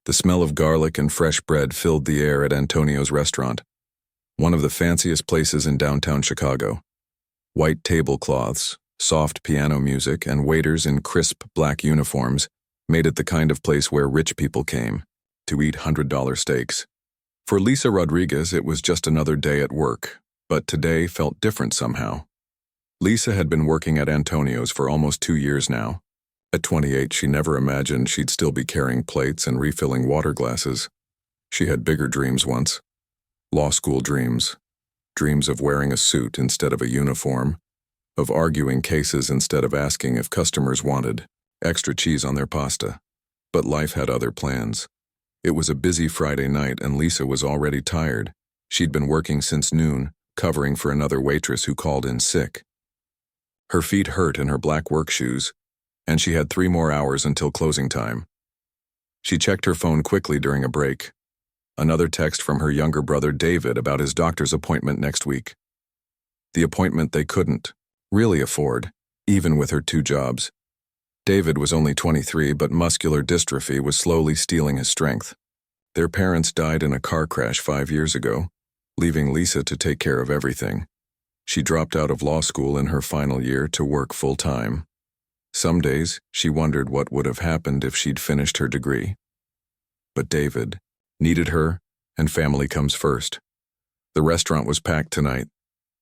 The smell of garlic and fresh bread filled the air at Antonio's restaurant, one of the fanciest places in downtown Chicago. White tablecloths, soft piano music, and waiters in crisp black uniforms made it the kind of place where rich people came to eat $100 steaks. For Lisa Rodriguez, it was just another day at work, but today felt different somehow. Lisa had been working at Antonio's for almost 2 years now. At 28, she never imagined she'd still be carrying plates and refilling water glasses. She had bigger dreams once. Law school dreams. Dreams of wearing a suit instead of a uniform, of arguing cases instead of asking if customers wanted extra cheese on their pasta. But life had other plans. It was a busy Friday night and Lisa was already tired. She'd been working since noon, covering for another waitress who called in sick. Her feet hurt in her black work shoes, and she had 3 more hours until closing time. She checked her phone quickly during a break. Another text from her younger brother David about his doctor's appointment next week. The appointment they couldn't really afford, even with her 2 jobs. David was only 23, but muscular dystrophy was slowly stealing his strength. Their parents died in a car crash 5 years ago, leaving Lisa to take care of everything. She dropped out of law school in her final year to work full-time. Some days, she wondered what would have happened if she'd finished her degree. But David needed her, and family comes first. The restaurant was packed tonight.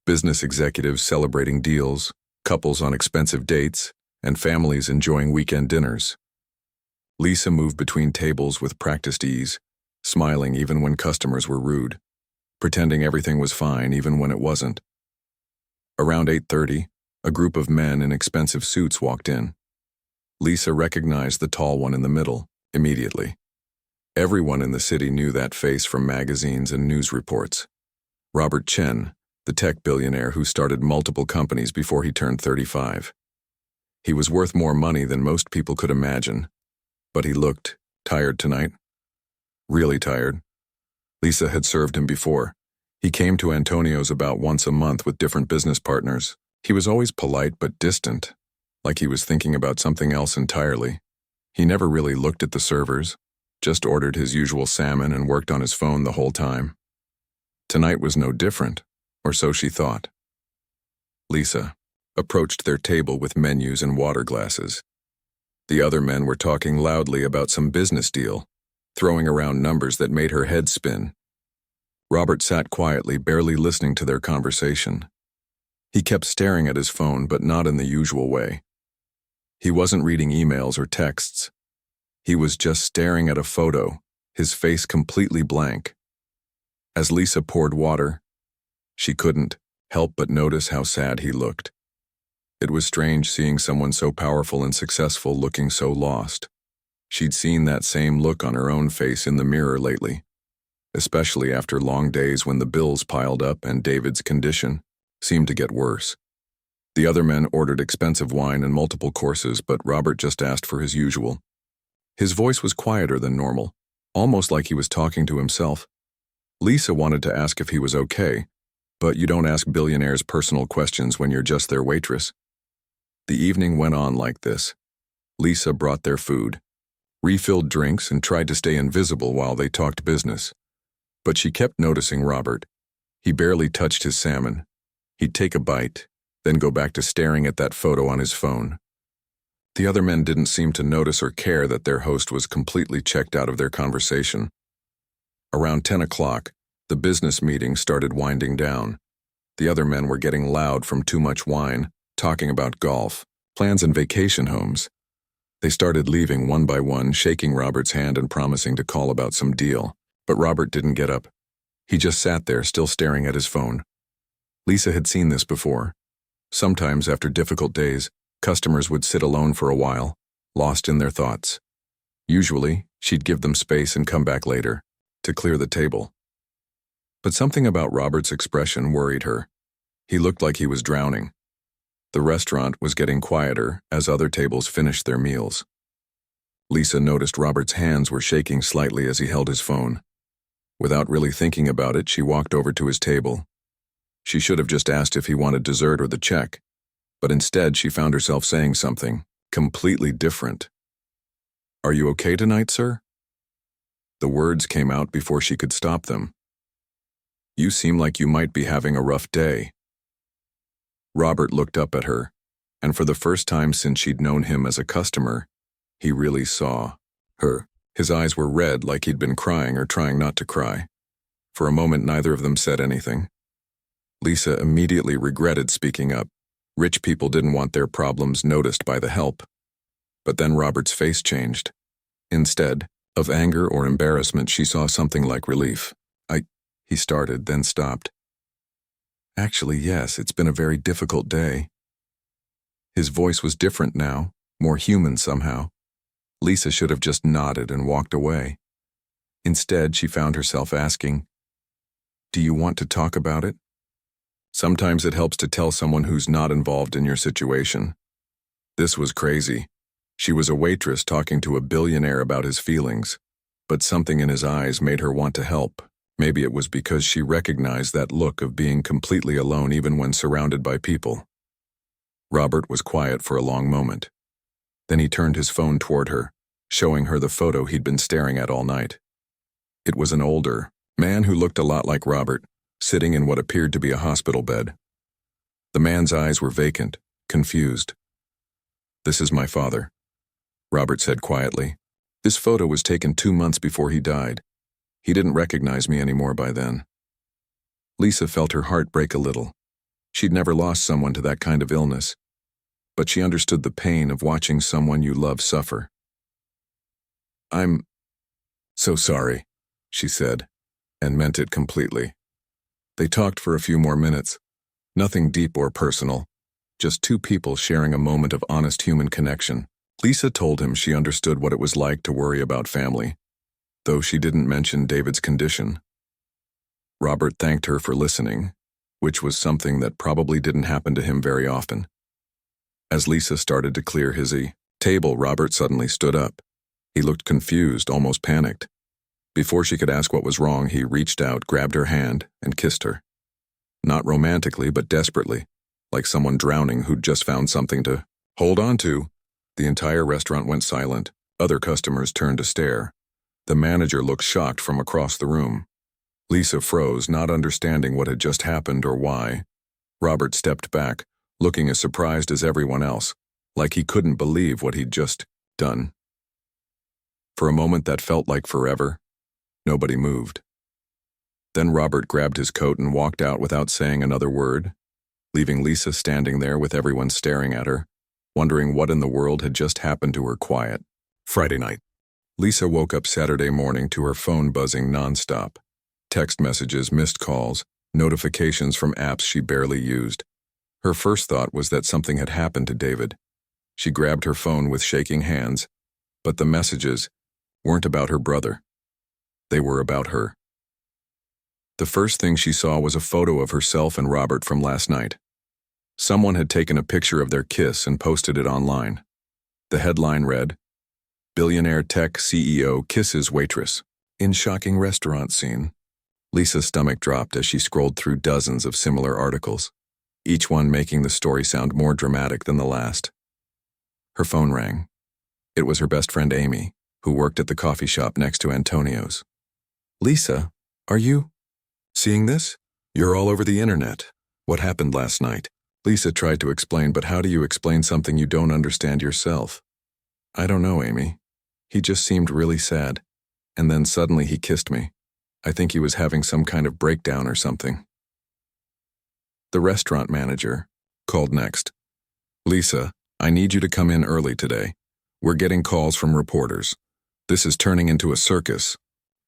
Business executives celebrating deals, couples on expensive dates, and families enjoying weekend dinners. Lisa moved between tables with practiced ease, smiling even when customers were rude, pretending everything was fine even when it wasn't. Around 8:30, a group of men in expensive suits walked in. Lisa recognized the tall one in the middle immediately. Everyone in the city knew that face from magazines and news reports. Robert Chen, the tech billionaire who started multiple companies before he turned 35. He was worth more money than most people could imagine, but he looked tired tonight. Really tired. Lisa had served him before. He came to Antonio's about once a month with different business partners. He was always polite but distant, like he was thinking about something else entirely. He never really looked at the servers, just ordered his usual salmon and worked on his phone the whole time. Tonight was no different, or so she thought. Lisa approached their table with menus and water glasses. The other men were talking loudly about some business deal, throwing around numbers that made her head spin. Robert sat quietly, barely listening to their conversation. He kept staring at his phone, but not in the usual way. He wasn't reading emails or texts. He was just staring at a photo, his face completely blank. As Lisa poured water, she couldn't help but notice how sad he looked. It was strange seeing someone so powerful and successful looking so lost. She'd seen that same look on her own face in the mirror lately, especially after long days when the bills piled up and David's condition seemed to get worse. The other men ordered expensive wine and multiple courses, but Robert just asked for his usual. His voice was quieter than normal, almost like he was talking to himself. Lisa wanted to ask if he was okay, but you don't ask billionaires personal questions when you're just their waitress. The evening went on like this. Lisa brought their food, refilled drinks, and tried to stay invisible while they talked business. But she kept noticing Robert. He barely touched his salmon. He'd take a bite, then go back to staring at that photo on his phone. The other men didn't seem to notice or care that their host was completely checked out of their conversation. Around 10 o'clock, the business meeting started winding down. The other men were getting loud from too much wine, talking about golf, plans and vacation homes. They started leaving one by one, shaking Robert's hand and promising to call about some deal. But Robert didn't get up. He just sat there, still staring at his phone. Lisa had seen this before. Sometimes, after difficult days, customers would sit alone for a while, lost in their thoughts. Usually, she'd give them space and come back later, to clear the table. But something about Robert's expression worried her. He looked like he was drowning. The restaurant was getting quieter as other tables finished their meals. Lisa noticed Robert's hands were shaking slightly as he held his phone. Without really thinking about it, she walked over to his table. She should have just asked if he wanted dessert or the check, but instead she found herself saying something completely different. "Are you okay tonight, sir?" The words came out before she could stop them. "You seem like you might be having a rough day." Robert looked up at her, and for the first time since she'd known him as a customer, he really saw her. His eyes were red like he'd been crying or trying not to cry. For a moment, neither of them said anything. Lisa immediately regretted speaking up. Rich people didn't want their problems noticed by the help. But then Robert's face changed. Instead of anger or embarrassment, she saw something like relief. He started, then stopped. "Actually, yes, it's been a very difficult day." His voice was different now, more human somehow. Lisa should have just nodded and walked away. Instead, she found herself asking, "Do you want to talk about it?" Sometimes it helps to tell someone who's not involved in your situation. This was crazy. She was a waitress talking to a billionaire about his feelings, but something in his eyes made her want to help. Maybe it was because she recognized that look of being completely alone even when surrounded by people. Robert was quiet for a long moment. Then he turned his phone toward her, showing her the photo he'd been staring at all night. It was an older man who looked a lot like Robert, sitting in what appeared to be a hospital bed. The man's eyes were vacant, confused. "This is my father," Robert said quietly. "This photo was taken 2 months before he died. He didn't recognize me anymore by then." Lisa felt her heart break a little. She'd never lost someone to that kind of illness, but she understood the pain of watching someone you love suffer. "I'm so sorry," she said, and meant it completely. They talked for a few more minutes. Nothing deep or personal, just two people sharing a moment of honest human connection. Lisa told him she understood what it was like to worry about family, though she didn't mention David's condition. Robert thanked her for listening, which was something that probably didn't happen to him very often. As Lisa started to clear his table, Robert suddenly stood up. He looked confused, almost panicked. Before she could ask what was wrong, he reached out, grabbed her hand, and kissed her. Not romantically, but desperately, like someone drowning who'd just found something to hold on to. The entire restaurant went silent. Other customers turned to stare. The manager looked shocked from across the room. Lisa froze, not understanding what had just happened or why. Robert stepped back, looking as surprised as everyone else, like he couldn't believe what he'd just done. For a moment that felt like forever. Nobody moved. Then Robert grabbed his coat and walked out without saying another word, leaving Lisa standing there with everyone staring at her, wondering what in the world had just happened to her quiet. Friday night. Lisa woke up Saturday morning to her phone buzzing nonstop. Text messages, missed calls, notifications from apps she barely used. Her first thought was that something had happened to David. She grabbed her phone with shaking hands, but the messages weren't about her brother. They were about her. The first thing she saw was a photo of herself and Robert from last night. Someone had taken a picture of their kiss and posted it online. The headline read, "Billionaire Tech CEO Kisses Waitress in Shocking Restaurant Scene." Lisa's stomach dropped as she scrolled through dozens of similar articles, each one making the story sound more dramatic than the last. Her phone rang. It was her best friend Amy, who worked at the coffee shop next to Antonio's. "Lisa, are you seeing this? You're all over the internet. What happened last night?" Lisa tried to explain, but how do you explain something you don't understand yourself? "I don't know, Amy. He just seemed really sad. And then suddenly he kissed me. I think he was having some kind of breakdown or something." The restaurant manager called next. "Lisa, I need you to come in early today. We're getting calls from reporters. This is turning into a circus."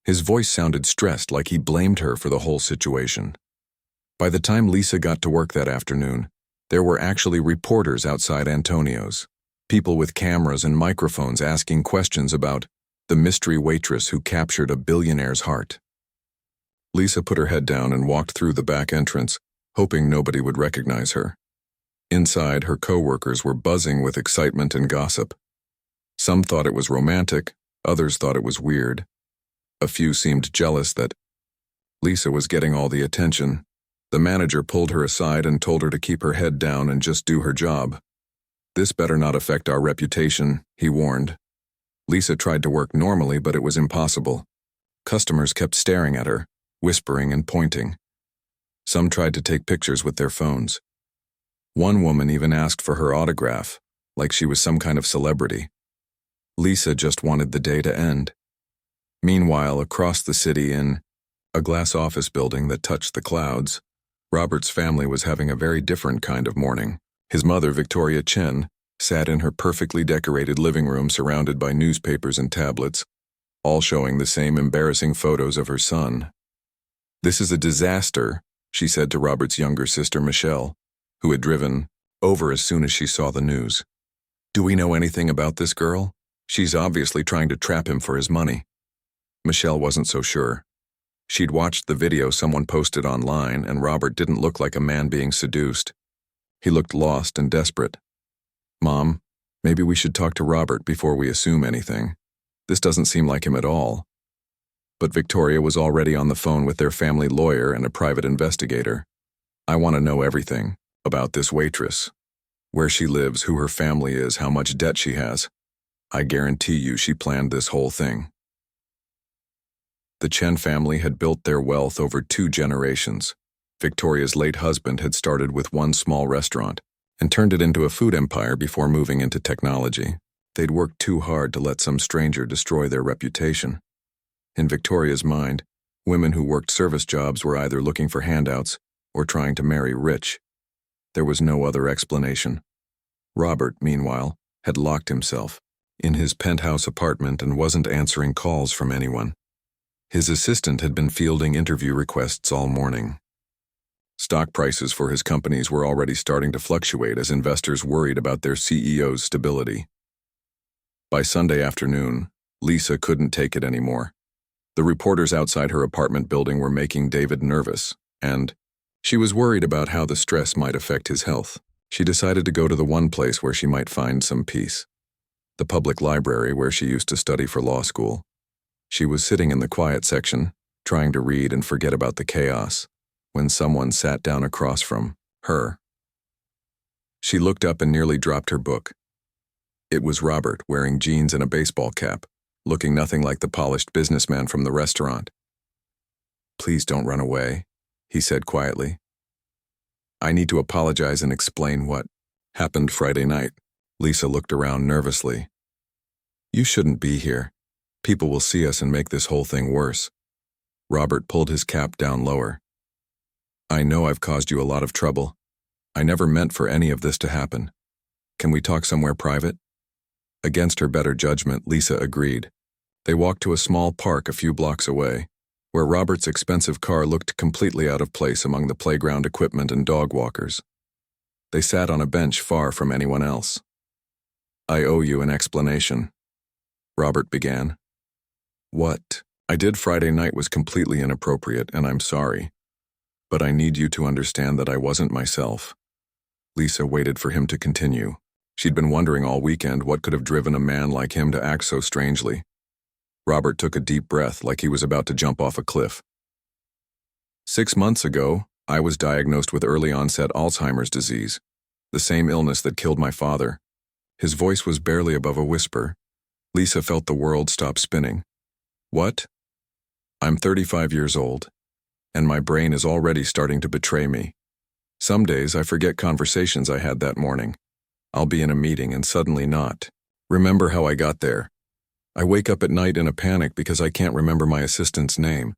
His voice sounded stressed, like he blamed her for the whole situation. By the time Lisa got to work that afternoon, there were actually reporters outside Antonio's, people with cameras and microphones asking questions about the mystery waitress who captured a billionaire's heart. Lisa put her head down and walked through the back entrance, hoping nobody would recognize her. Inside, her coworkers were buzzing with excitement and gossip. Some thought it was romantic, others thought it was weird. A few seemed jealous that Lisa was getting all the attention. The manager pulled her aside and told her to keep her head down and just do her job. "This better not affect our reputation," he warned. Lisa tried to work normally, but it was impossible. Customers kept staring at her, whispering and pointing. Some tried to take pictures with their phones. One woman even asked for her autograph, like she was some kind of celebrity. Lisa just wanted the day to end. Meanwhile, across the city in a glass office building that touched the clouds, Robert's family was having a very different kind of morning. His mother, Victoria Chen, sat in her perfectly decorated living room surrounded by newspapers and tablets, all showing the same embarrassing photos of her son. "This is a disaster," she said to Robert's younger sister, Michelle, who had driven over as soon as she saw the news. "Do we know anything about this girl? She's obviously trying to trap him for his money." Michelle wasn't so sure. She'd watched the video someone posted online, and Robert didn't look like a man being seduced. He looked lost and desperate. "Mom, maybe we should talk to Robert before we assume anything. This doesn't seem like him at all." But Victoria was already on the phone with their family lawyer and a private investigator. "I want to know everything about this waitress. Where she lives, who her family is, how much debt she has. I guarantee you she planned this whole thing." The Chen family had built their wealth over 2 generations. Victoria's late husband had started with one small restaurant and turned it into a food empire before moving into technology. They'd worked too hard to let some stranger destroy their reputation. In Victoria's mind, women who worked service jobs were either looking for handouts or trying to marry rich. There was no other explanation. Robert, meanwhile, had locked himself in his penthouse apartment and wasn't answering calls from anyone. His assistant had been fielding interview requests all morning. Stock prices for his companies were already starting to fluctuate as investors worried about their CEO's stability. By Sunday afternoon, Lisa couldn't take it anymore. The reporters outside her apartment building were making David nervous, and she was worried about how the stress might affect his health. She decided to go to the one place where she might find some peace: the public library where she used to study for law school. She was sitting in the quiet section, trying to read and forget about the chaos, when someone sat down across from her. She looked up and nearly dropped her book. It was Robert, wearing jeans and a baseball cap, looking nothing like the polished businessman from the restaurant. "Please don't run away," he said quietly. "I need to apologize and explain what happened Friday night." Lisa looked around nervously. "You shouldn't be here. People will see us and make this whole thing worse." Robert pulled his cap down lower. "I know I've caused you a lot of trouble. I never meant for any of this to happen. Can we talk somewhere private?" Against her better judgment, Lisa agreed. They walked to a small park a few blocks away, where Robert's expensive car looked completely out of place among the playground equipment and dog walkers. They sat on a bench far from anyone else. "I owe you an explanation," Robert began. "What I did Friday night was completely inappropriate, and I'm sorry. But I need you to understand that I wasn't myself." Lisa waited for him to continue. She'd been wondering all weekend what could have driven a man like him to act so strangely. Robert took a deep breath like he was about to jump off a cliff. 6 months ago, I was diagnosed with early-onset Alzheimer's disease, the same illness that killed my father. His voice was barely above a whisper. Lisa felt the world stop spinning. "What?" "I'm 35 years old, and my brain is already starting to betray me. Some days I forget conversations I had that morning. I'll be in a meeting and suddenly not remember how I got there. I wake up at night in a panic because I can't remember my assistant's name."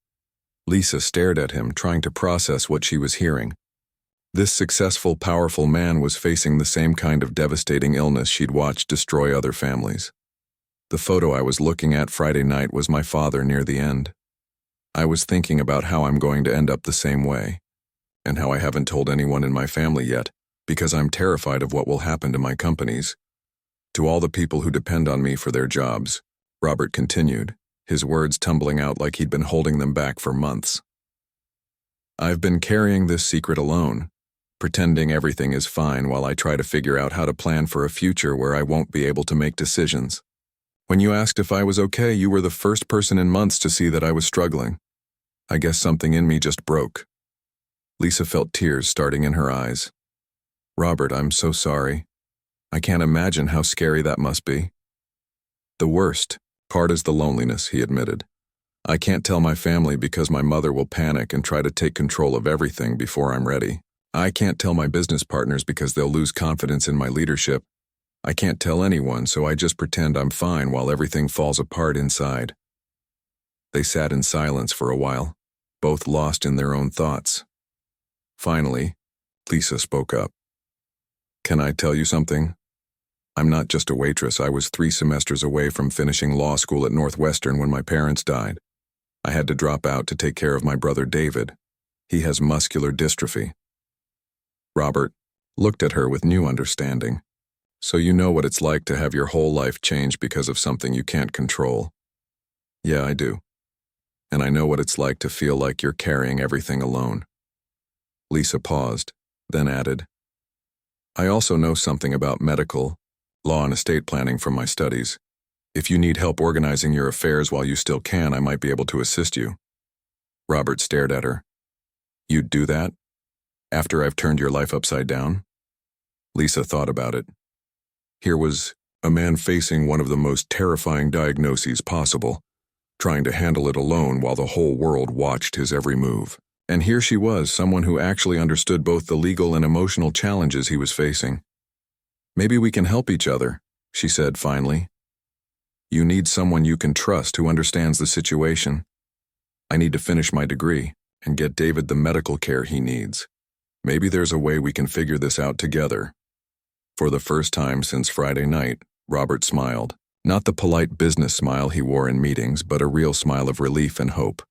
Lisa stared at him, trying to process what she was hearing. This successful, powerful man was facing the same kind of devastating illness she'd watched destroy other families. "The photo I was looking at Friday night was my father near the end. I was thinking about how I'm going to end up the same way, and how I haven't told anyone in my family yet, because I'm terrified of what will happen to my companies. To all the people who depend on me for their jobs," Robert continued, his words tumbling out like he'd been holding them back for months. "I've been carrying this secret alone, pretending everything is fine while I try to figure out how to plan for a future where I won't be able to make decisions. When you asked if I was okay, you were the first person in months to see that I was struggling. I guess something in me just broke." Lisa felt tears starting in her eyes. "Robert, I'm so sorry. I can't imagine how scary that must be." "The worst part is the loneliness," he admitted. I can't tell my family because my mother will panic and try to take control of everything before I'm ready. I can't tell my business partners because they'll lose confidence in my leadership. I can't tell anyone, so I just pretend I'm fine while everything falls apart inside." They sat in silence for a while, both lost in their own thoughts. Finally, Lisa spoke up. "Can I tell you something? I'm not just a waitress. I was 3 semesters away from finishing law school at Northwestern when my parents died. I had to drop out to take care of my brother David. He has muscular dystrophy." Robert looked at her with new understanding. "So you know what it's like to have your whole life change because of something you can't control." "Yeah, I do. And I know what it's like to feel like you're carrying everything alone." Lisa paused, then added, "I also know something about medical, law and estate planning from my studies. If you need help organizing your affairs while you still can, I might be able to assist you." Robert stared at her. "You'd do that? After I've turned your life upside down?" Lisa thought about it. Here was a man facing one of the most terrifying diagnoses possible, trying to handle it alone while the whole world watched his every move. And here she was, someone who actually understood both the legal and emotional challenges he was facing. "Maybe we can help each other," she said finally. "You need someone you can trust who understands the situation. I need to finish my degree and get David the medical care he needs. Maybe there's a way we can figure this out together." For the first time since Friday night, Robert smiled. Not the polite business smile he wore in meetings, but a real smile of relief and hope.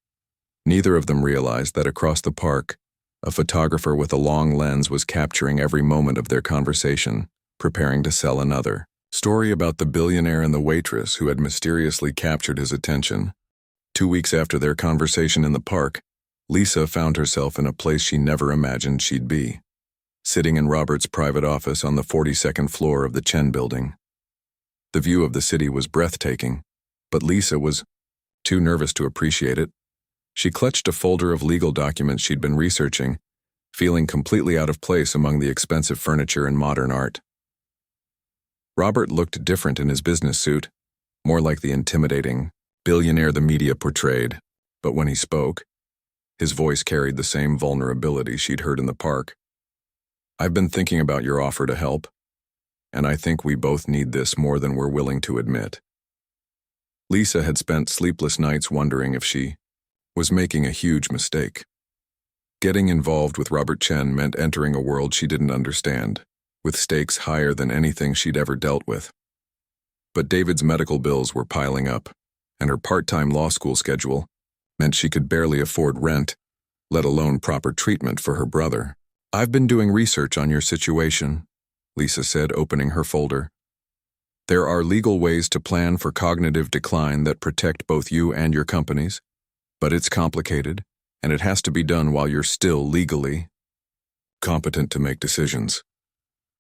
Neither of them realized that across the park, a photographer with a long lens was capturing every moment of their conversation, preparing to sell another story about the billionaire and the waitress who had mysteriously captured his attention. 2 weeks after their conversation in the park, Lisa found herself in a place she never imagined she'd be, sitting in Robert's private office on the 42nd floor of the Chen building. The view of the city was breathtaking, but Lisa was too nervous to appreciate it. She clutched a folder of legal documents she'd been researching, feeling completely out of place among the expensive furniture and modern art. Robert looked different in his business suit, more like the intimidating billionaire the media portrayed, but when he spoke, his voice carried the same vulnerability she'd heard in the park. "I've been thinking about your offer to help, and I think we both need this more than we're willing to admit." Lisa had spent sleepless nights wondering if she was making a huge mistake. Getting involved with Robert Chen meant entering a world she didn't understand, with stakes higher than anything she'd ever dealt with. But David's medical bills were piling up, and her part-time law school schedule meant she could barely afford rent, let alone proper treatment for her brother. "I've been doing research on your situation," Lisa said, opening her folder. "There are legal ways to plan for cognitive decline that protect both you and your companies, but it's complicated, and it has to be done while you're still legally competent to make decisions."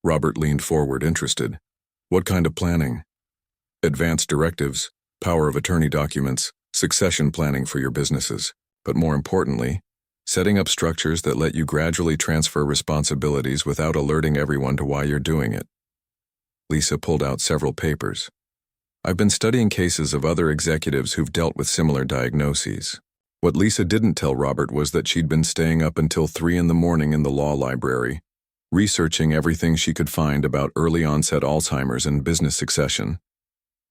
Robert leaned forward, interested. "What kind of planning?" "Advanced directives, power of attorney documents, succession planning for your businesses, but more importantly, setting up structures that let you gradually transfer responsibilities without alerting everyone to why you're doing it." Lisa pulled out several papers. "I've been studying cases of other executives who've dealt with similar diagnoses." What Lisa didn't tell Robert was that she'd been staying up until 3 in the morning in the law library, researching everything she could find about early-onset Alzheimer's and business succession.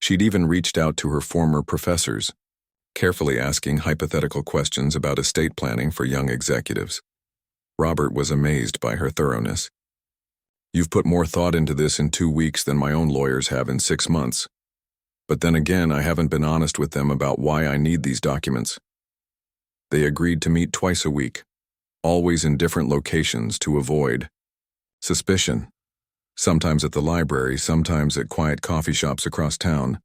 She'd even reached out to her former professors, carefully asking hypothetical questions about estate planning for young executives. Robert was amazed by her thoroughness. "You've put more thought into this in 2 weeks than my own lawyers have in 6 months. But then again, I haven't been honest with them about why I need these documents. They agreed to meet twice a week, always in different locations to avoid suspicion. Sometimes at the library, sometimes at quiet coffee shops across town,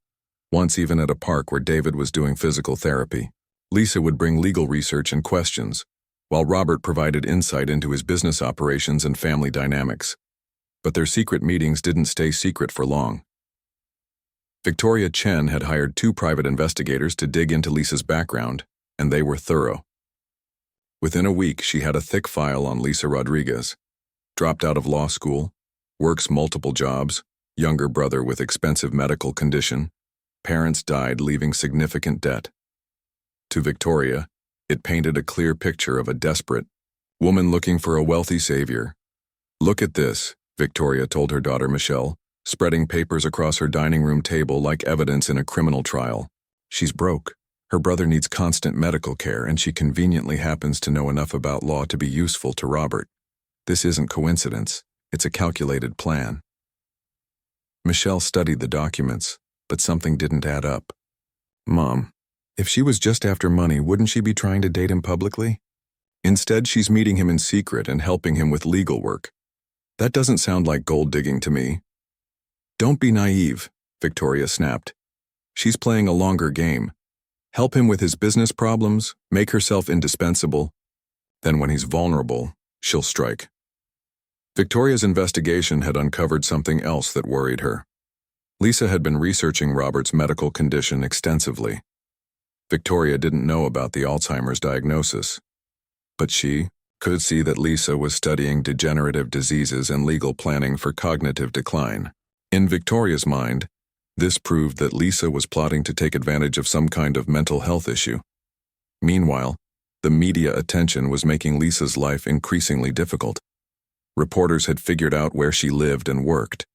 once even at a park where David was doing physical therapy. Lisa would bring legal research and questions, while Robert provided insight into his business operations and family dynamics. But their secret meetings didn't stay secret for long. Victoria Chen had hired 2 private investigators to dig into Lisa's background, and they were thorough. Within a week, she had a thick file on Lisa Rodriguez. Dropped out of law school, works multiple jobs, younger brother with expensive medical condition, parents died leaving significant debt. To Victoria, it painted a clear picture of a desperate woman looking for a wealthy savior. "Look at this," Victoria told her daughter Michelle, spreading papers across her dining room table like evidence in a criminal trial. "She's broke. Her brother needs constant medical care, and she conveniently happens to know enough about law to be useful to Robert. This isn't coincidence. It's a calculated plan." Michelle studied the documents, but something didn't add up. "Mom, if she was just after money, wouldn't she be trying to date him publicly? Instead, she's meeting him in secret and helping him with legal work. That doesn't sound like gold digging to me." "Don't be naive," Victoria snapped. "She's playing a longer game. Help him with his business problems, make herself indispensable. Then when he's vulnerable, she'll strike." Victoria's investigation had uncovered something else that worried her. Lisa had been researching Robert's medical condition extensively. Victoria didn't know about the Alzheimer's diagnosis, but she could see that Lisa was studying degenerative diseases and legal planning for cognitive decline. In Victoria's mind, this proved that Lisa was plotting to take advantage of some kind of mental health issue. Meanwhile, the media attention was making Lisa's life increasingly difficult. Reporters had figured out where she lived and worked.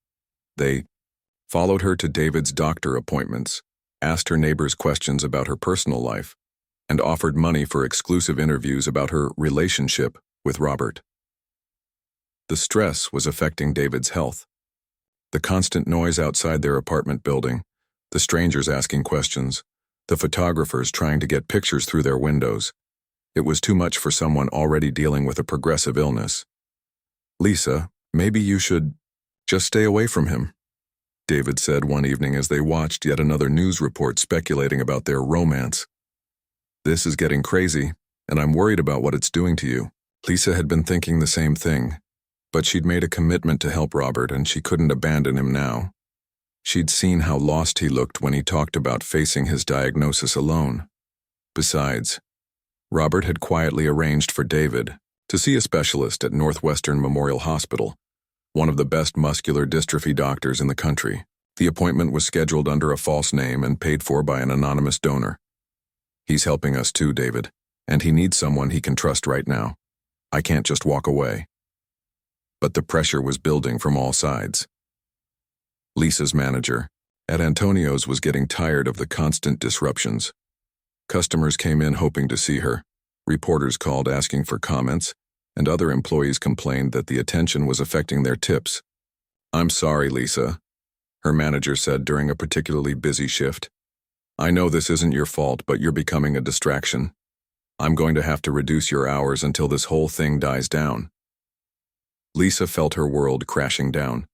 They followed her to David's doctor appointments, asked her neighbors questions about her personal life, and offered money for exclusive interviews about her relationship with Robert. The stress was affecting David's health. The constant noise outside their apartment building, the strangers asking questions, the photographers trying to get pictures through their windows. It was too much for someone already dealing with a progressive illness. "Lisa, maybe you should just stay away from him," David said one evening as they watched yet another news report speculating about their romance. "This is getting crazy, and I'm worried about what it's doing to you." Lisa had been thinking the same thing, but she'd made a commitment to help Robert and she couldn't abandon him now. She'd seen how lost he looked when he talked about facing his diagnosis alone. Besides, Robert had quietly arranged for David to see a specialist at Northwestern Memorial Hospital, one of the best muscular dystrophy doctors in the country. The appointment was scheduled under a false name and paid for by an anonymous donor. "He's helping us too, David, and he needs someone he can trust right now. I can't just walk away." But the pressure was building from all sides. Lisa's manager at Antonio's was getting tired of the constant disruptions. Customers came in hoping to see her. Reporters called asking for comments, and other employees complained that the attention was affecting their tips. "I'm sorry, Lisa," her manager said during a particularly busy shift. "I know this isn't your fault, but you're becoming a distraction. I'm going to have to reduce your hours until this whole thing dies down." Lisa felt her world crashing down.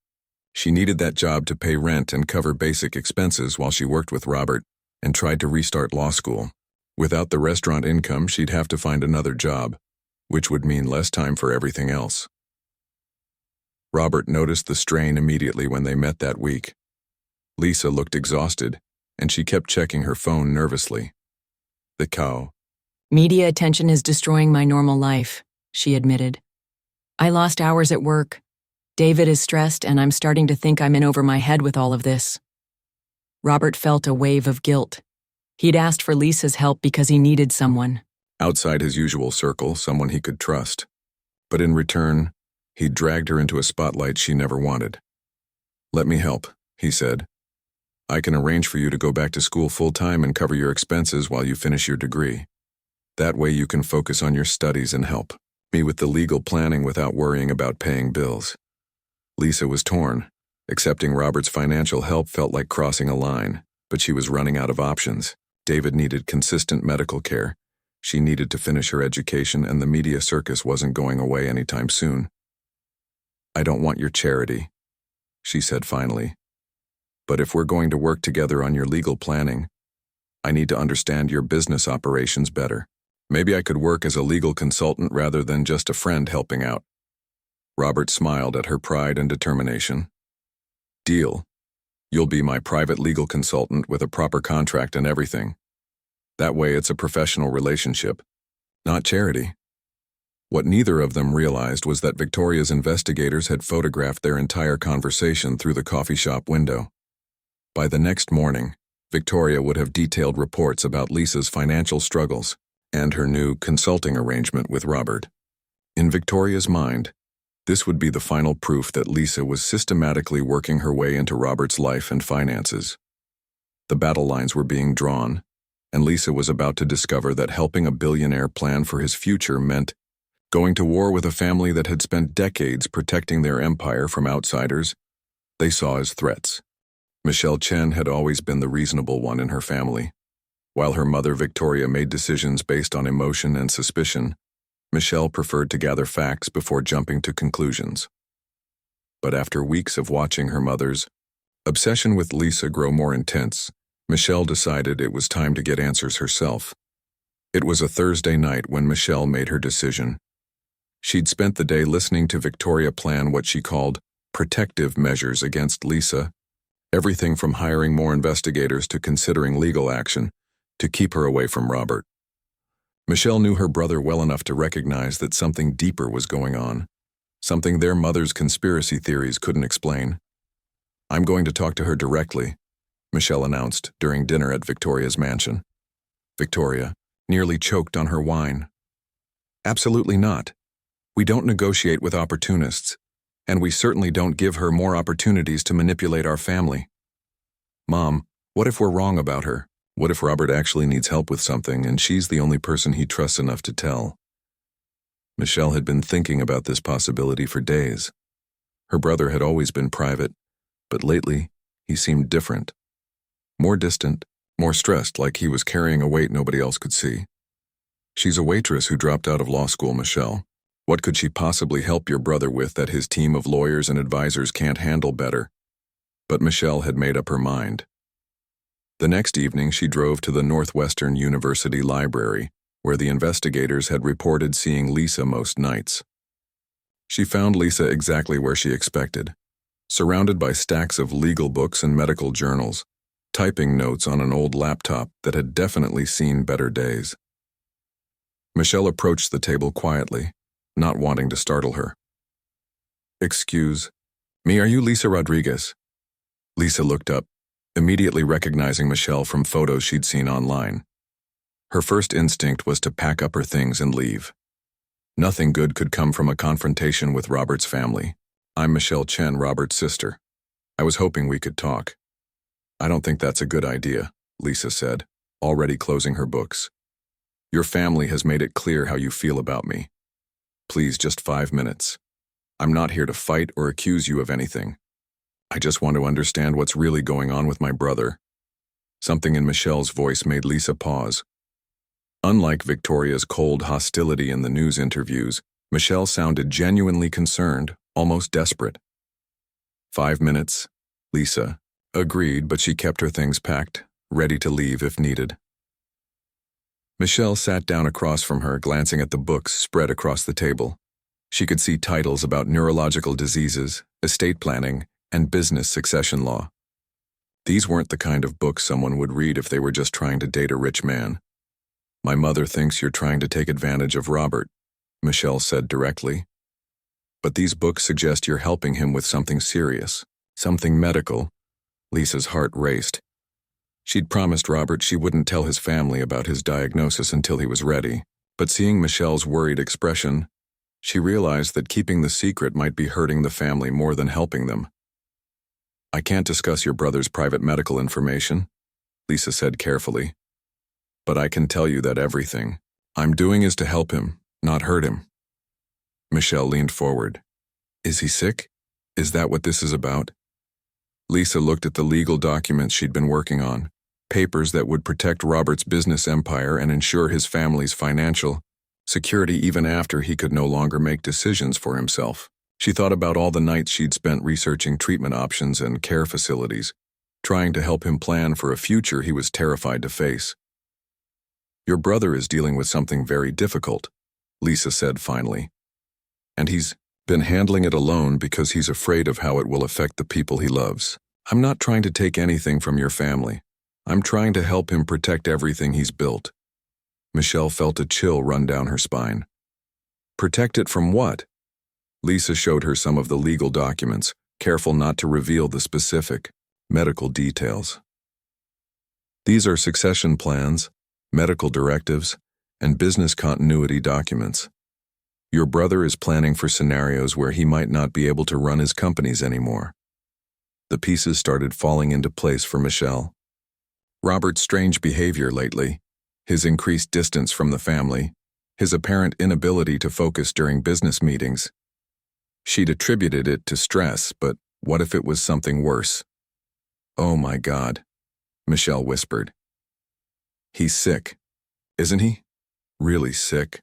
She needed that job to pay rent and cover basic expenses while she worked with Robert and tried to restart law school. Without the restaurant income, she'd have to find another job, which would mean less time for everything else. Robert noticed the strain immediately when they met that week. Lisa looked exhausted, and she kept checking her phone nervously. The cow. "Media attention is destroying my normal life," she admitted. "I lost hours at work. David is stressed, and I'm starting to think I'm in over my head with all of this." Robert felt a wave of guilt. He'd asked for Lisa's help because he needed someone. Outside his usual circle, someone he could trust. But in return, he dragged her into a spotlight she never wanted. "Let me help," he said. "I can arrange for you to go back to school full-time and cover your expenses while you finish your degree. That way you can focus on your studies and help me with the legal planning without worrying about paying bills." Lisa was torn. Accepting Robert's financial help felt like crossing a line, but she was running out of options. David needed consistent medical care. She needed to finish her education, and the media circus wasn't going away anytime soon. "I don't want your charity," she said finally. "But if we're going to work together on your legal planning, I need to understand your business operations better. Maybe I could work as a legal consultant rather than just a friend helping out." Robert smiled at her pride and determination. "Deal. You'll be my private legal consultant with a proper contract and everything. That way it's a professional relationship, not charity." What neither of them realized was that Victoria's investigators had photographed their entire conversation through the coffee shop window. By the next morning, Victoria would have detailed reports about Lisa's financial struggles and her new consulting arrangement with Robert. In Victoria's mind, this would be the final proof that Lisa was systematically working her way into Robert's life and finances. The battle lines were being drawn, and Lisa was about to discover that helping a billionaire plan for his future meant going to war with a family that had spent decades protecting their empire from outsiders they saw as threats. Michelle Chen had always been the reasonable one in her family. While her mother Victoria made decisions based on emotion and suspicion, Michelle preferred to gather facts before jumping to conclusions. But after weeks of watching her mother's obsession with Lisa grow more intense, Michelle decided it was time to get answers herself. It was a Thursday night when Michelle made her decision. She'd spent the day listening to Victoria plan what she called protective measures against Lisa, everything from hiring more investigators to considering legal action to keep her away from Robert. Michelle knew her brother well enough to recognize that something deeper was going on, something their mother's conspiracy theories couldn't explain. "I'm going to talk to her directly," Michelle announced during dinner at Victoria's mansion. Victoria nearly choked on her wine. "Absolutely not. We don't negotiate with opportunists, and we certainly don't give her more opportunities to manipulate our family." "Mom, what if we're wrong about her? What if Robert actually needs help with something and she's the only person he trusts enough to tell?" Michelle had been thinking about this possibility for days. Her brother had always been private, but lately he seemed different. More distant, more stressed, like he was carrying a weight nobody else could see. "She's a waitress who dropped out of law school, Michelle. What could she possibly help your brother with that his team of lawyers and advisors can't handle better?" But Michelle had made up her mind. The next evening, she drove to the Northwestern University Library, where the investigators had reported seeing Lisa most nights. She found Lisa exactly where she expected, surrounded by stacks of legal books and medical journals, typing notes on an old laptop that had definitely seen better days. Michelle approached the table quietly, not wanting to startle her. "Excuse me, are you Lisa Rodriguez?" Lisa looked up, immediately recognizing Michelle from photos she'd seen online. Her first instinct was to pack up her things and leave. Nothing good could come from a confrontation with Robert's family. "I'm Michelle Chen, Robert's sister. I was hoping we could talk." "I don't think that's a good idea," Lisa said, already closing her books. "Your family has made it clear how you feel about me. Please, just 5 minutes. I'm not here to fight or accuse you of anything. I just want to understand what's really going on with my brother." Something in Michelle's voice made Lisa pause. Unlike Victoria's cold hostility in the news interviews, Michelle sounded genuinely concerned, almost desperate. 5 minutes, Lisa agreed, but she kept her things packed, ready to leave if needed. Michelle sat down across from her, glancing at the books spread across the table. She could see titles about neurological diseases, estate planning, and business succession law. These weren't the kind of books someone would read if they were just trying to date a rich man. "My mother thinks you're trying to take advantage of Robert," Michelle said directly. "But these books suggest you're helping him with something serious, something medical." Lisa's heart raced. She'd promised Robert she wouldn't tell his family about his diagnosis until he was ready, but seeing Michelle's worried expression, she realized that keeping the secret might be hurting the family more than helping them. "I can't discuss your brother's private medical information," Lisa said carefully. "But I can tell you that everything I'm doing is to help him, not hurt him." Michelle leaned forward. "Is he sick? Is that what this is about?" Lisa looked at the legal documents she'd been working on, papers that would protect Robert's business empire and ensure his family's financial security even after he could no longer make decisions for himself. She thought about all the nights she'd spent researching treatment options and care facilities, trying to help him plan for a future he was terrified to face. "Your brother is dealing with something very difficult," Lisa said finally. "And he's been handling it alone because he's afraid of how it will affect the people he loves. I'm not trying to take anything from your family. I'm trying to help him protect everything he's built." Michelle felt a chill run down her spine. "Protect it from what?" Lisa showed her some of the legal documents, careful not to reveal the specific medical details. These are succession plans, medical directives, and business continuity documents. Your brother is planning for scenarios where he might not be able to run his companies anymore. The pieces started falling into place for Michelle. Robert's strange behavior lately, his increased distance from the family, his apparent inability to focus during business meetings. She'd attributed it to stress, but what if it was something worse? "Oh my God," Michelle whispered. "He's sick, isn't he? Really sick?"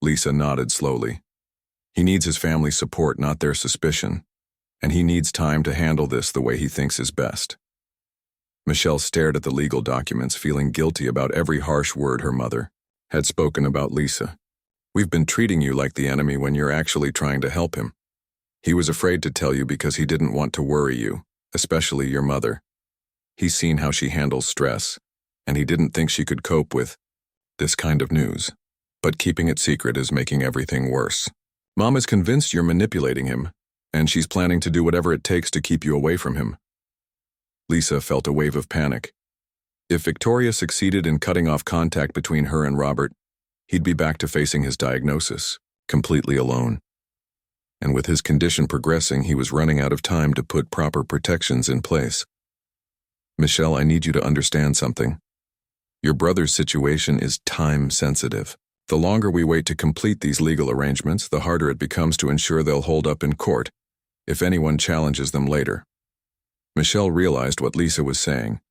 Lisa nodded slowly. "He needs his family's support, not their suspicion, and he needs time to handle this the way he thinks is best." Michelle stared at the legal documents, feeling guilty about every harsh word her mother had spoken about Lisa. "We've been treating you like the enemy when you're actually trying to help him. He was afraid to tell you because he didn't want to worry you, especially your mother. He's seen how she handles stress, and he didn't think she could cope with this kind of news. But keeping it secret is making everything worse. Mom is convinced you're manipulating him, and she's planning to do whatever it takes to keep you away from him." Lisa felt a wave of panic. If Victoria succeeded in cutting off contact between her and Robert, he'd be back to facing his diagnosis, completely alone. And with his condition progressing, he was running out of time to put proper protections in place. "Michelle, I need you to understand something. Your brother's situation is time-sensitive. The longer we wait to complete these legal arrangements, the harder it becomes to ensure they'll hold up in court if anyone challenges them later." Michelle realized what Lisa was saying.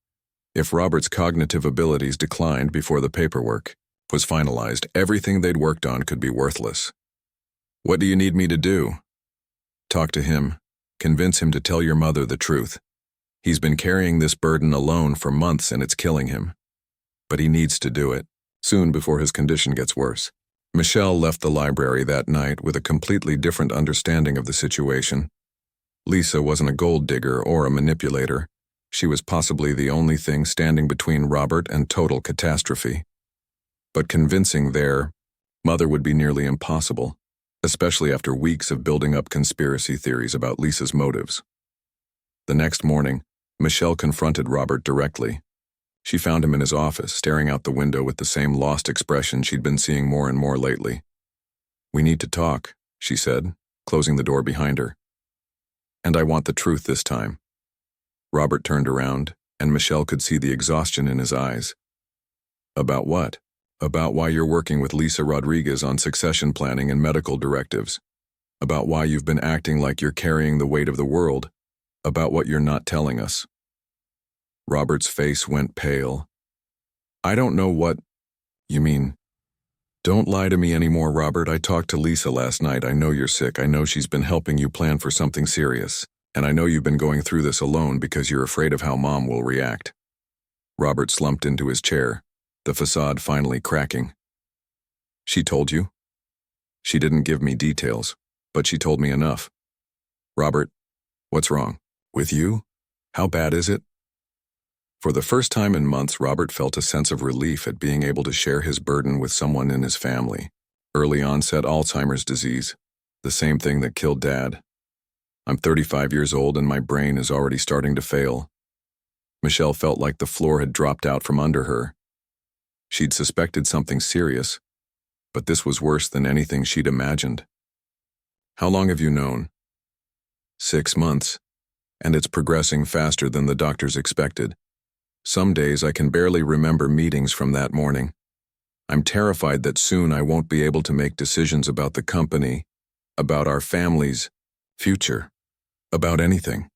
If Robert's cognitive abilities declined before the paperwork was finalized, everything they'd worked on could be worthless. "What do you need me to do?" "Talk to him. Convince him to tell your mother the truth. He's been carrying this burden alone for months and it's killing him. But he needs to do it, soon before his condition gets worse." Michelle left the library that night with a completely different understanding of the situation. Lisa wasn't a gold digger or a manipulator. She was possibly the only thing standing between Robert and total catastrophe. But convincing their mother would be nearly impossible, especially after weeks of building up conspiracy theories about Lisa's motives. The next morning, Michelle confronted Robert directly. She found him in his office, staring out the window with the same lost expression she'd been seeing more and more lately. "We need to talk," she said, closing the door behind her. "And I want the truth this time." Robert turned around, and Michelle could see the exhaustion in his eyes. "About what?" "About why you're working with Lisa Rodriguez on succession planning and medical directives. About why you've been acting like you're carrying the weight of the world. About what you're not telling us." Robert's face went pale. "I don't know what you mean." "Don't lie to me anymore, Robert. I talked to Lisa last night. I know you're sick. I know she's been helping you plan for something serious. And I know you've been going through this alone because you're afraid of how Mom will react." Robert slumped into his chair, the facade finally cracking. "She told you?" "She didn't give me details, but she told me enough." "Robert, what's wrong? With you? How bad is it?" For the first time in months, Robert felt a sense of relief at being able to share his burden with someone in his family. Early onset Alzheimer's disease, the same thing that killed Dad. "I'm 35 years old and my brain is already starting to fail." Michelle felt like the floor had dropped out from under her. She'd suspected something serious, but this was worse than anything she'd imagined. "How long have you known?" 6 months, and it's progressing faster than the doctors expected. Some days I can barely remember meetings from that morning. I'm terrified that soon I won't be able to make decisions about the company, about our family's future, about anything."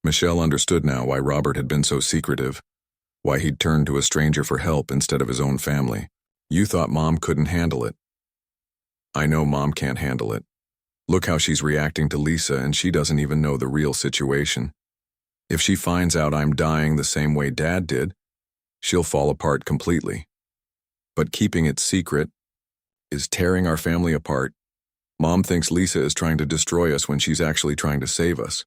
Michelle understood now why Robert had been so secretive, why he'd turned to a stranger for help instead of his own family. "You thought Mom couldn't handle it." "I know Mom can't handle it. Look how she's reacting to Lisa, and she doesn't even know the real situation. If she finds out I'm dying the same way Dad did, she'll fall apart completely. But keeping it secret is tearing our family apart. Mom thinks Lisa is trying to destroy us when she's actually trying to save us."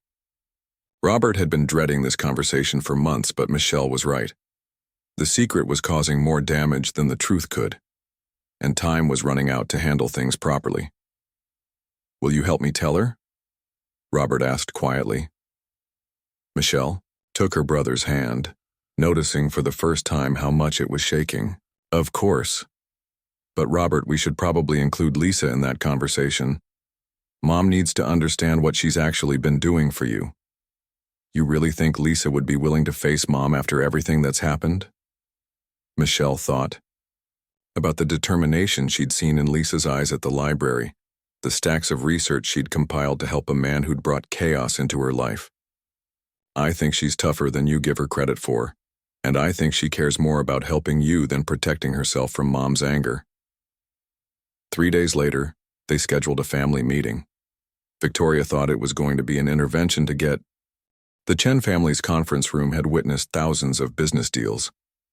Robert had been dreading this conversation for months, but Michelle was right. The secret was causing more damage than the truth could, and time was running out to handle things properly. "Will you help me tell her?" Robert asked quietly. Michelle took her brother's hand, noticing for the first time how much it was shaking. Of course. But Robert, we should probably include Lisa in that conversation. Mom needs to understand what she's actually been doing for you. You really think Lisa would be willing to face Mom after everything that's happened? Michelle thought about the determination she'd seen in Lisa's eyes at the library, the stacks of research she'd compiled to help a man who'd brought chaos into her life. I think she's tougher than you give her credit for, and I think she cares more about helping you than protecting herself from Mom's anger. 3 days later, they scheduled a family meeting. Victoria thought it was going to be an intervention to get. The Chen family's conference room had witnessed thousands of business deals,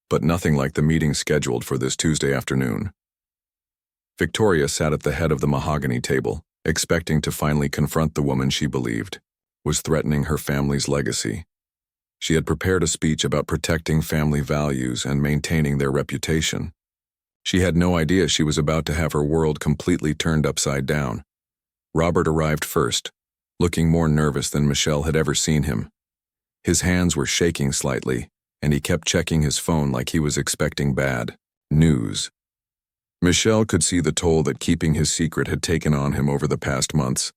but nothing like the meeting scheduled for this Tuesday afternoon. Victoria sat at the head of the mahogany table, expecting to finally confront the woman she believed was threatening her family's legacy. She had prepared a speech about protecting family values and maintaining their reputation. She had no idea she was about to have her world completely turned upside down. Robert arrived first, looking more nervous than Michelle had ever seen him. His hands were shaking slightly, and he kept checking his phone like he was expecting bad news. Michelle could see the toll that keeping his secret had taken on him over the past months.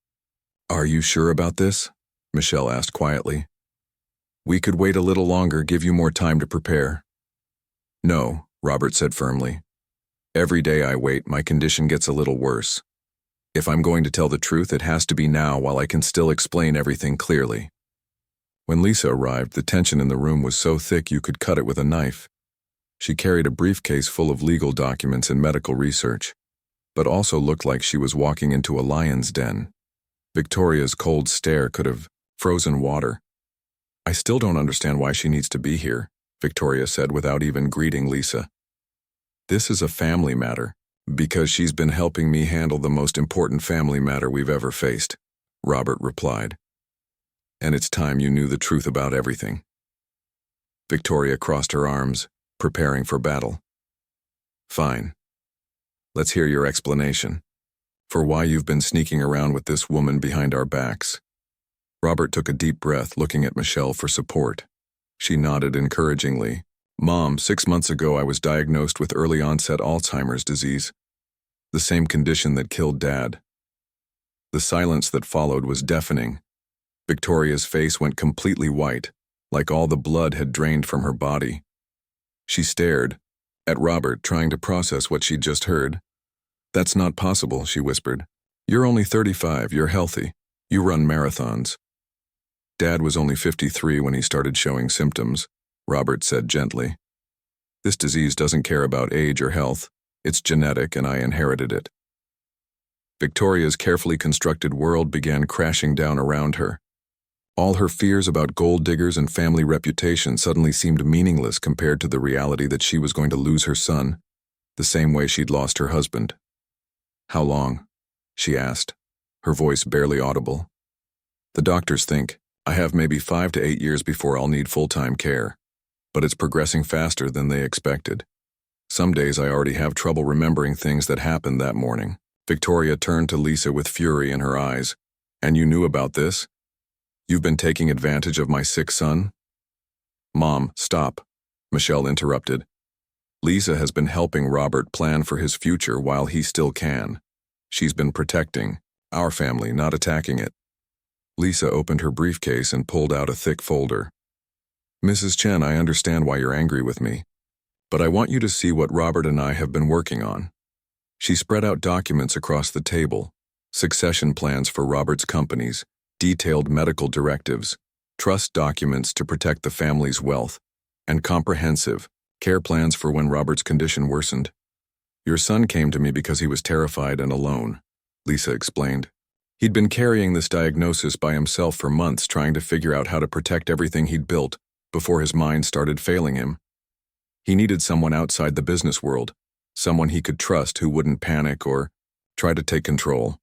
"Are you sure about this?" Michelle asked quietly. "We could wait a little longer, give you more time to prepare." "No," Robert said firmly. "Every day I wait, my condition gets a little worse. If I'm going to tell the truth, it has to be now while I can still explain everything clearly." When Lisa arrived, the tension in the room was so thick you could cut it with a knife. She carried a briefcase full of legal documents and medical research, but also looked like she was walking into a lion's den. Victoria's cold stare could have frozen water. "I still don't understand why she needs to be here," Victoria said without even greeting Lisa. "This is a family matter, because she's been helping me handle the most important family matter we've ever faced," Robert replied. "And it's time you knew the truth about everything." Victoria crossed her arms, preparing for battle. "Fine. Let's hear your explanation for why you've been sneaking around with this woman behind our backs." Robert took a deep breath, looking at Michelle for support. She nodded encouragingly. "Mom, 6 months ago I was diagnosed with early-onset Alzheimer's disease, the same condition that killed Dad." The silence that followed was deafening. Victoria's face went completely white, like all the blood had drained from her body. She stared at Robert, trying to process what she'd just heard. "That's not possible," she whispered. "You're only 35, you're healthy, you run marathons." "Dad was only 53 when he started showing symptoms," Robert said gently. "This disease doesn't care about age or health. It's genetic, and I inherited it." Victoria's carefully constructed world began crashing down around her. All her fears about gold diggers and family reputation suddenly seemed meaningless compared to the reality that she was going to lose her son, the same way she'd lost her husband. "How long?" she asked, her voice barely audible. "The doctors think I have maybe 5 to 8 years before I'll need full-time care, but it's progressing faster than they expected. Some days I already have trouble remembering things that happened that morning." Victoria turned to Lisa with fury in her eyes. "And you knew about this? You've been taking advantage of my sick son?" "Mom, stop," Michelle interrupted. "Lisa has been helping Robert plan for his future while he still can. She's been protecting our family, not attacking it." Lisa opened her briefcase and pulled out a thick folder. "Mrs. Chen, I understand why you're angry with me, but I want you to see what Robert and I have been working on." She spread out documents across the table, succession plans for Robert's companies, detailed medical directives, trust documents to protect the family's wealth, and comprehensive care plans for when Robert's condition worsened. "Your son came to me because he was terrified and alone," Lisa explained. "He'd been carrying this diagnosis by himself for months, trying to figure out how to protect everything he'd built before his mind started failing him. He needed someone outside the business world, someone he could trust who wouldn't panic or try to take control."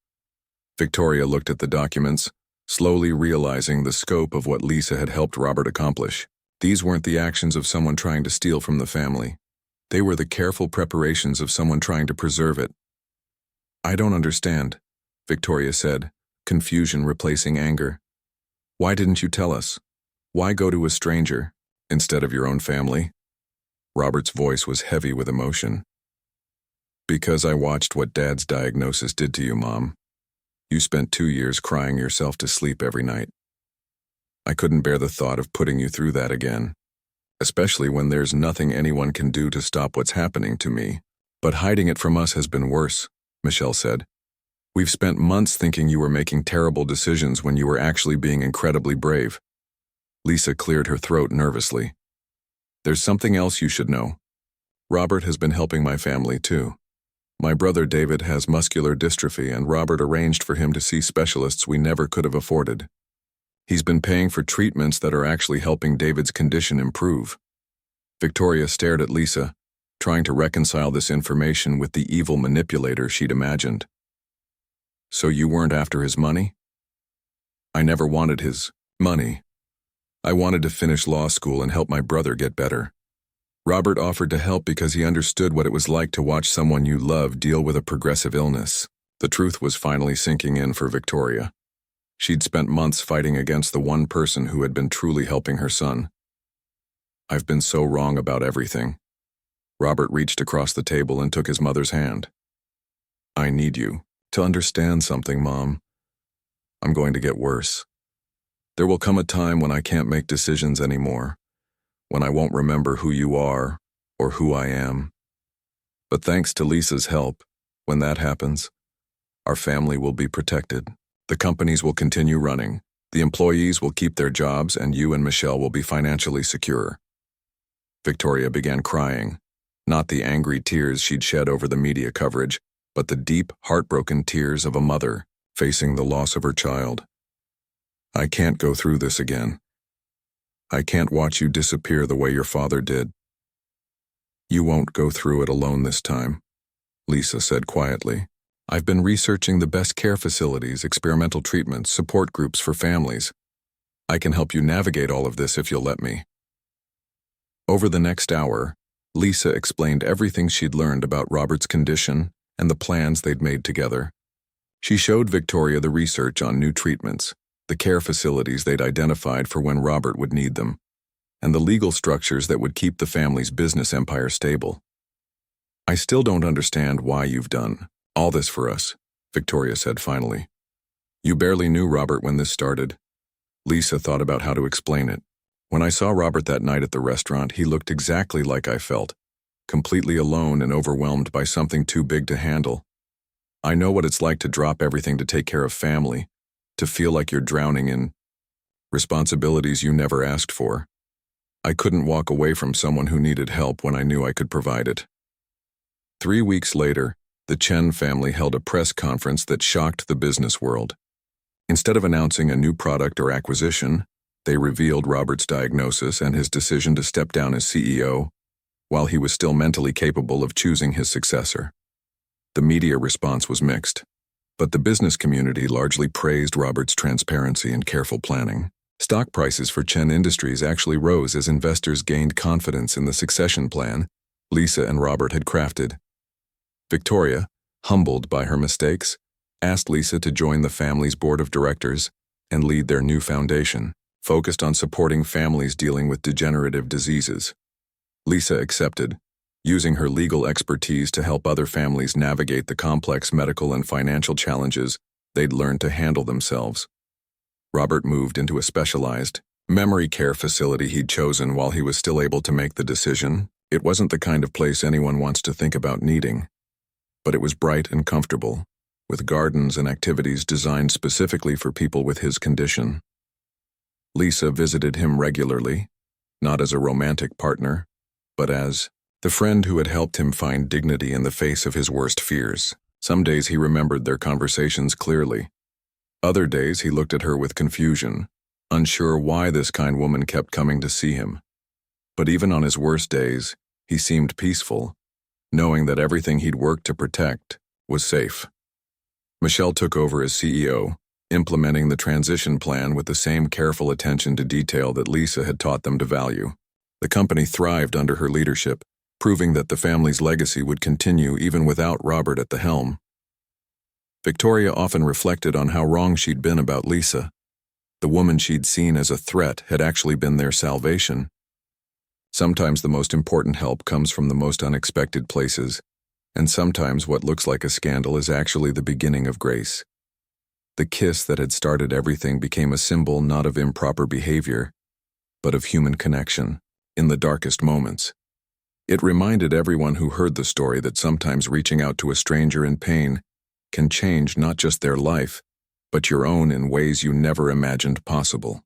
Victoria looked at the documents, slowly realizing the scope of what Lisa had helped Robert accomplish. These weren't the actions of someone trying to steal from the family. They were the careful preparations of someone trying to preserve it. "I don't understand," Victoria said, confusion replacing anger. "Why didn't you tell us? Why go to a stranger?" instead of your own family?" Robert's voice was heavy with emotion. "Because I watched what Dad's diagnosis did to you, Mom. You spent 2 years crying yourself to sleep every night. I couldn't bear the thought of putting you through that again, especially when there's nothing anyone can do to stop what's happening to me. But hiding it from us has been worse," Michelle said. "We've spent months thinking you were making terrible decisions when you were actually being incredibly brave." Lisa cleared her throat nervously. "There's something else you should know. Robert has been helping my family too. My brother David has muscular dystrophy, and Robert arranged for him to see specialists we never could have afforded. He's been paying for treatments that are actually helping David's condition improve." Victoria stared at Lisa, trying to reconcile this information with the evil manipulator she'd imagined. "So you weren't after his money?" "I never wanted his money. I wanted to finish law school and help my brother get better. Robert offered to help because he understood what it was like to watch someone you love deal with a progressive illness." The truth was finally sinking in for Victoria. She'd spent months fighting against the one person who had been truly helping her son. "I've been so wrong about everything." Robert reached across the table and took his mother's hand. "I need you to understand something, Mom. I'm going to get worse. There will come a time when I can't make decisions anymore, when I won't remember who you are or who I am. But thanks to Lisa's help, when that happens, our family will be protected. The companies will continue running, the employees will keep their jobs, and you and Michelle will be financially secure." Victoria began crying, not the angry tears she'd shed over the media coverage, but the deep, heartbroken tears of a mother facing the loss of her child. "I can't go through this again. I can't watch you disappear the way your father did." "You won't go through it alone this time," Lisa said quietly. "I've been researching the best care facilities, experimental treatments, support groups for families. I can help you navigate all of this if you'll let me." Over the next hour, Lisa explained everything she'd learned about Robert's condition and the plans they'd made together. She showed Victoria the research on new treatments, the care facilities they'd identified for when Robert would need them, and the legal structures that would keep the family's business empire stable. "I still don't understand why you've done all this for us," Victoria said finally. "You barely knew Robert when this started." Lisa thought about how to explain it. "When I saw Robert that night at the restaurant, he looked exactly like I felt, completely alone and overwhelmed by something too big to handle. I know what it's like to drop everything to take care of family, to feel like you're drowning in responsibilities you never asked for. I couldn't walk away from someone who needed help when I knew I could provide it." 3 weeks later, the Chen family held a press conference that shocked the business world. Instead of announcing a new product or acquisition, they revealed Robert's diagnosis and his decision to step down as CEO, while he was still mentally capable of choosing his successor. The media response was mixed, but the business community largely praised Robert's transparency and careful planning. Stock prices for Chen Industries actually rose as investors gained confidence in the succession plan Lisa and Robert had crafted. Victoria, humbled by her mistakes, asked Lisa to join the family's board of directors and lead their new foundation, focused on supporting families dealing with degenerative diseases. Lisa accepted, using her legal expertise to help other families navigate the complex medical and financial challenges they'd learned to handle themselves. Robert moved into a specialized memory care facility he'd chosen while he was still able to make the decision. It wasn't the kind of place anyone wants to think about needing, but it was bright and comfortable, with gardens and activities designed specifically for people with his condition. Lisa visited him regularly, not as a romantic partner, but as the friend who had helped him find dignity in the face of his worst fears. Some days he remembered their conversations clearly. Other days he looked at her with confusion, unsure why this kind woman kept coming to see him. But even on his worst days, he seemed peaceful, knowing that everything he'd worked to protect was safe. Michelle took over as CEO, implementing the transition plan with the same careful attention to detail that Lisa had taught them to value. The company thrived under her leadership, proving that the family's legacy would continue even without Robert at the helm. Victoria often reflected on how wrong she'd been about Lisa. The woman she'd seen as a threat had actually been their salvation, Sometimes the most important help comes from the most unexpected places, and sometimes what looks like a scandal is actually the beginning of grace. The kiss that had started everything became a symbol not of improper behavior, but of human connection, in the darkest moments. It reminded everyone who heard the story that sometimes reaching out to a stranger in pain can change not just their life, but your own in ways you never imagined possible.